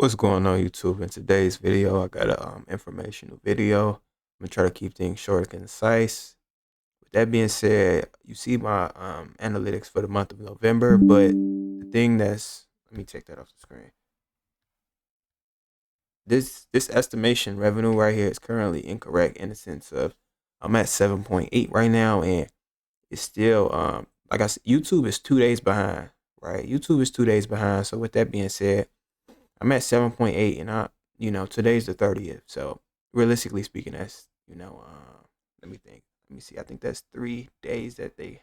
What's going on YouTube? In today's video, I got a informational video. I'm gonna try to keep things short and concise. With that being said, you see my analytics for the month of November, but the thing that's let me take that off the screen. This estimation revenue right here is currently incorrect in the sense of I'm at 7.8 right now, and it's still like I said, YouTube is 2 days behind, right? YouTube is 2 days behind. So with that being said, I'm at 7.8, and today's the 30th. So realistically speaking, that's let me think. Let me see. I think that's 3 days that they.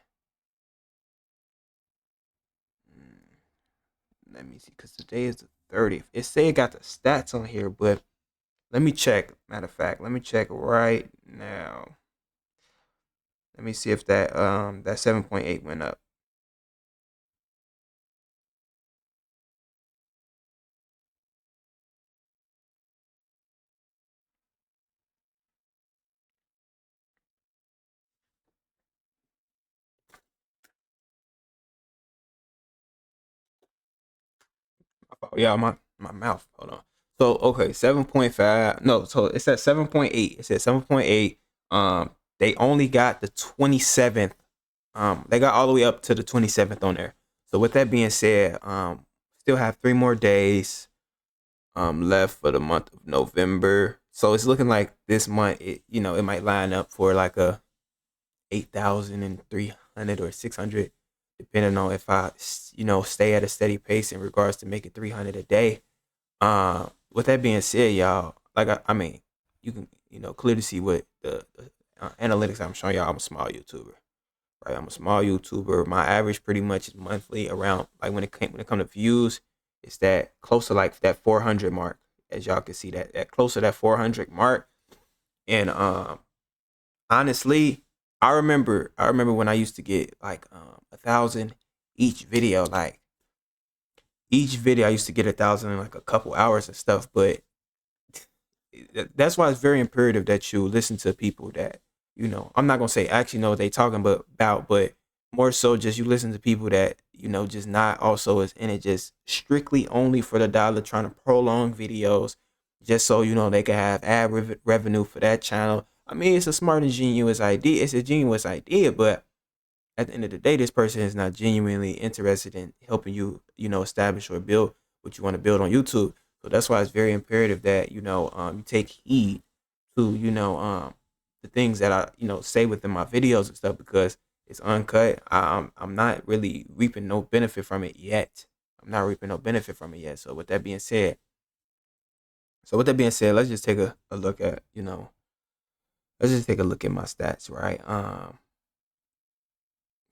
Let me see, because today is the 30th. It say it got the stats on here, but let me check. Matter of fact, let me check right now. Let me see if that 7.8 went up. Yeah, my mouth. Hold on. So okay, 7.5. No, so it's at 7.8. It said 7.8. They only got the 27th. They got all the way up to the 27th on there. So with that being said, still have 3 more days left for the month of November. So it's looking like this month, it might line up for like a 8,300 or 600, depending on if I stay at a steady pace in regards to making 300 a day. With that being said, y'all, like I mean, you can clearly see what the analytics I'm showing y'all. I'm a small YouTuber, right? I'm a small YouTuber. My average pretty much is monthly around, like when it comes to views, it's that close to like that 400 mark. As y'all can see, that close to that 400 mark. And honestly, I remember when I used to get like 1,000 each video. Like each video, I used to get 1,000 in like a couple hours and stuff. But that's why it's very imperative that you listen to people that I'm not gonna say actually know what they talking about, but more so just you listen to people that just not also is in it just strictly only for the dollar, trying to prolong videos just so they can have revenue for that channel. I mean, it's a smart and genius idea. It's a genius idea, but at the end of the day, this person is not genuinely interested in helping you, establish or build what you want to build on YouTube. So that's why it's very imperative that you take heed to the things that I say within my videos and stuff, because it's uncut. I'm not really reaping no benefit from it yet. I'm not reaping no benefit from it yet. So with that being said, let's just take a look at let's just take a look at my stats, right?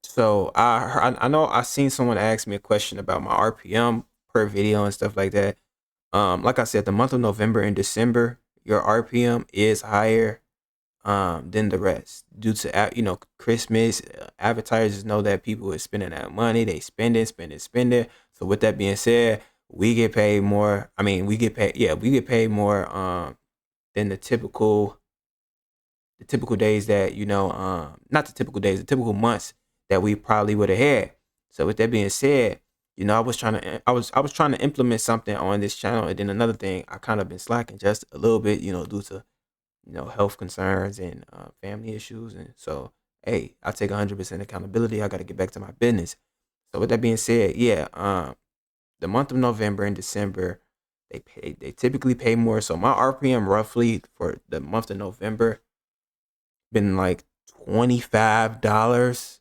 So I know I seen someone ask me a question about my RPM per video and stuff like that. Like I said, the month of November and December, your RPM is higher than the rest due to Christmas. Advertisers know that people are spending that money. They spending. So with that being said, we get paid more. I mean, we get paid. Yeah, we get paid more than the typical days that not the typical days, the typical months that we probably would have had. So with that being said, I was trying to implement something on this channel, and then another thing, I kind of been slacking just a little bit, due to health concerns and family issues, and so hey, I take 100% accountability. I got to get back to my business. So with that being said, yeah, the month of November and December, they typically pay more. So my RPM roughly for the month of November been like $25.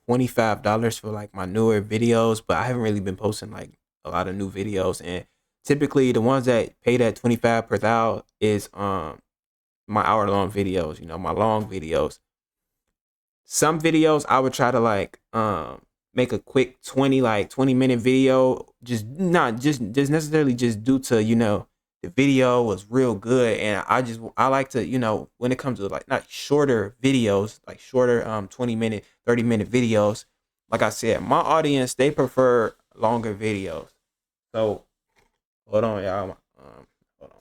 $25 for like my newer videos, but I haven't really been posting like a lot of new videos. And typically the ones that pay that 25 per thou is my hour long videos, my long videos. Some videos I would try to like make a quick 20-minute video, just not just necessarily just due to the video was real good, and I like to when it comes to like not shorter videos, like shorter 20-minute 30-minute videos. Like I said, my audience, they prefer longer videos. So hold on, y'all. Hold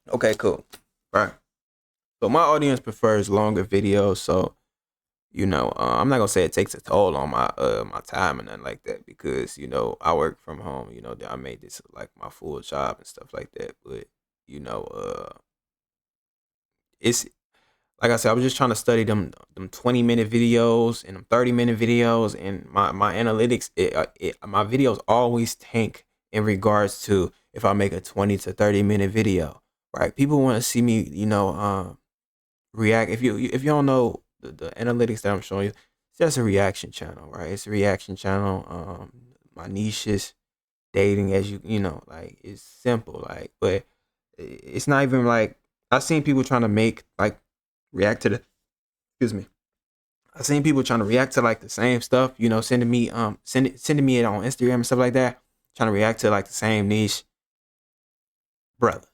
on. Okay, cool. Right. So my audience prefers longer videos. So I'm not gonna say it takes a toll on my time and nothing like that, because I work from home. I made this like my full job and stuff like that. But you know, it's like I said, I was just trying to study them 20-minute videos and them 30-minute videos, and my analytics. My videos always tank in regards to if I make a 20 to 30 minute video. Right? People want to see me, react. If you don't know the analytics that I'm showing you, it's just a reaction channel, right? It's a reaction channel. My niche is dating, as like it's simple, like, but it's not even like I've seen people trying to make like react to the excuse me. I've seen people trying to react to like the same stuff, sending me sending me it on Instagram and stuff like that, trying to react to like the same niche, brother.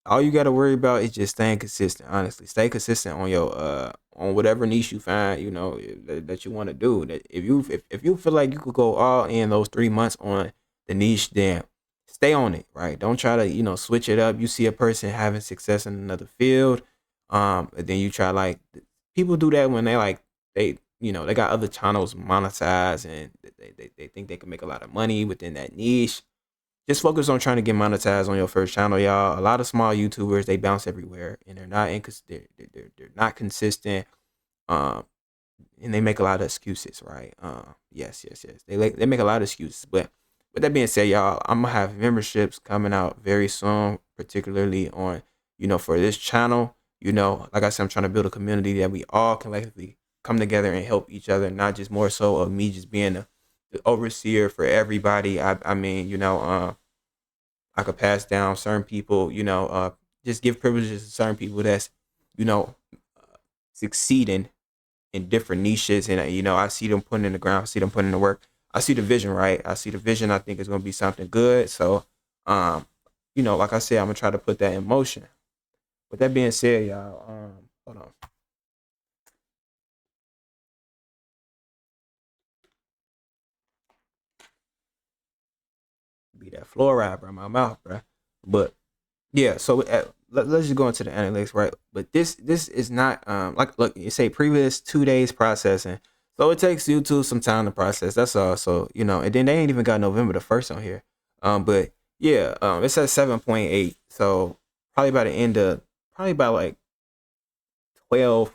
All you got to worry about is just staying consistent. Honestly, stay consistent on your on whatever niche you find, that you want to do. That if you feel like you could go all in those 3 months on the niche, then stay on it. Right? Don't try to switch it up. You see a person having success in another field, and then you try, like, people do that when they got other channels monetized, and they think they can make a lot of money within that niche. Just focus on trying to get monetized on your first channel, y'all. A lot of small YouTubers, they bounce everywhere, and they're not consistent. Um, and they make a lot of excuses, right? Yes. They make a lot of excuses. But with that being said, y'all, I'm gonna have memberships coming out very soon, particularly on for this channel. Like I said, I'm trying to build a community that we all collectively come together and help each other, not just more so of me just being the overseer for everybody. I mean, I could pass down certain people, just give privileges to certain people that's, you know, succeeding in different niches. And, I see them putting in the ground, I see them putting in the work. I see the vision, right? I see the vision. I think it's going to be something good. So, um, like I said, I'm going to try to put that in motion. With that being said, y'all, hold on. Be that fluoride, bro, in my mouth, bro. But yeah, so let's just go into the analytics, right? But this is not like, look, you say previous 2 days processing, so it takes YouTube some time to process. That's all. So and then they ain't even got November the 1st on here. But yeah, it says 7.8. So probably by the end of probably by like 12,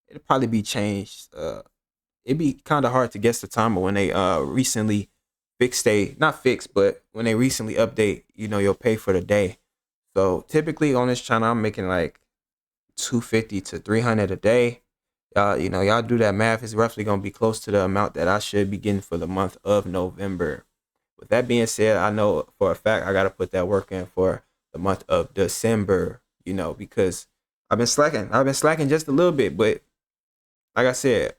it'll probably be changed. It'd be kind of hard to guess the timer when they recently fixed not fixed, but when they recently update, your pay for the day. So typically on this channel, I'm making like 250 to 300 a day. Y'all do that math. It's roughly gonna be close to the amount that I should be getting for the month of November. With that being said, I know for a fact I gotta put that work in for the month of December. Because I've been slacking. I've been slacking just a little bit, but like I said,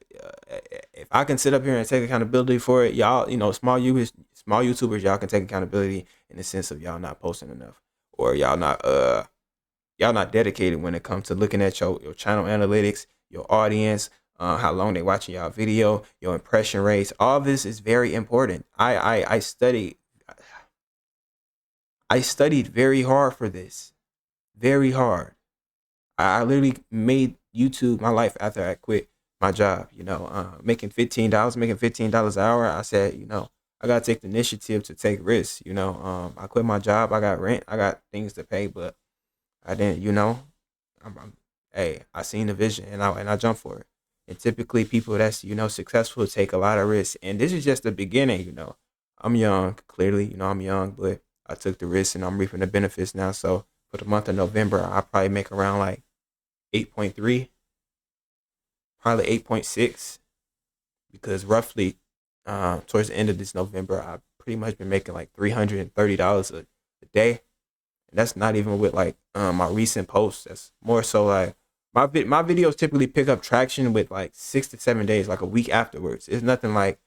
if I can sit up here and take accountability for it, y'all, small YouTubers, y'all can take accountability in the sense of y'all not posting enough, or y'all not dedicated when it comes to looking at your channel analytics, your audience, how long they watching y'all video, your impression rates. All this is very important. I studied very hard for this, very hard. I literally made YouTube my life after I quit my job. Making $15 an hour. I said, I gotta take the initiative to take risks. I quit my job. I got rent. I got things to pay, but I didn't. Hey, I seen the vision, and I jumped for it. And typically, people that's successful take a lot of risks, and this is just the beginning. I'm young. Clearly, I'm young, but I took the risk, and I'm reaping the benefits now. So for the month of November, I probably make around like 8.3, probably 8.6, because roughly towards the end of this November, I've pretty much been making like $330 a day. And that's not even with like my recent posts. That's more so like my videos typically pick up traction with like 6 to 7 days, like a week afterwards. It's nothing like,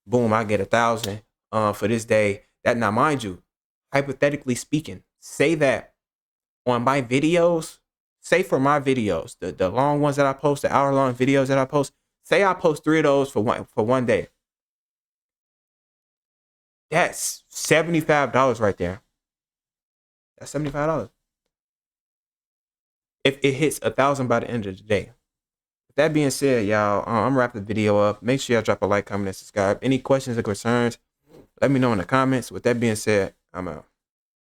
boom, I get 1,000 for this day. That, now mind you, hypothetically speaking, say that on my videos, say for my videos, the long ones that I post, the hour-long videos that I post, say I post 3 of those for one day. That's $75 right there. That's $75. If it hits 1,000 by the end of the day. that being said, y'all, I'm wrapping the video up. Make sure y'all drop a like, comment, and subscribe. Any questions or concerns, let me know in the comments. With that being said, I'm out.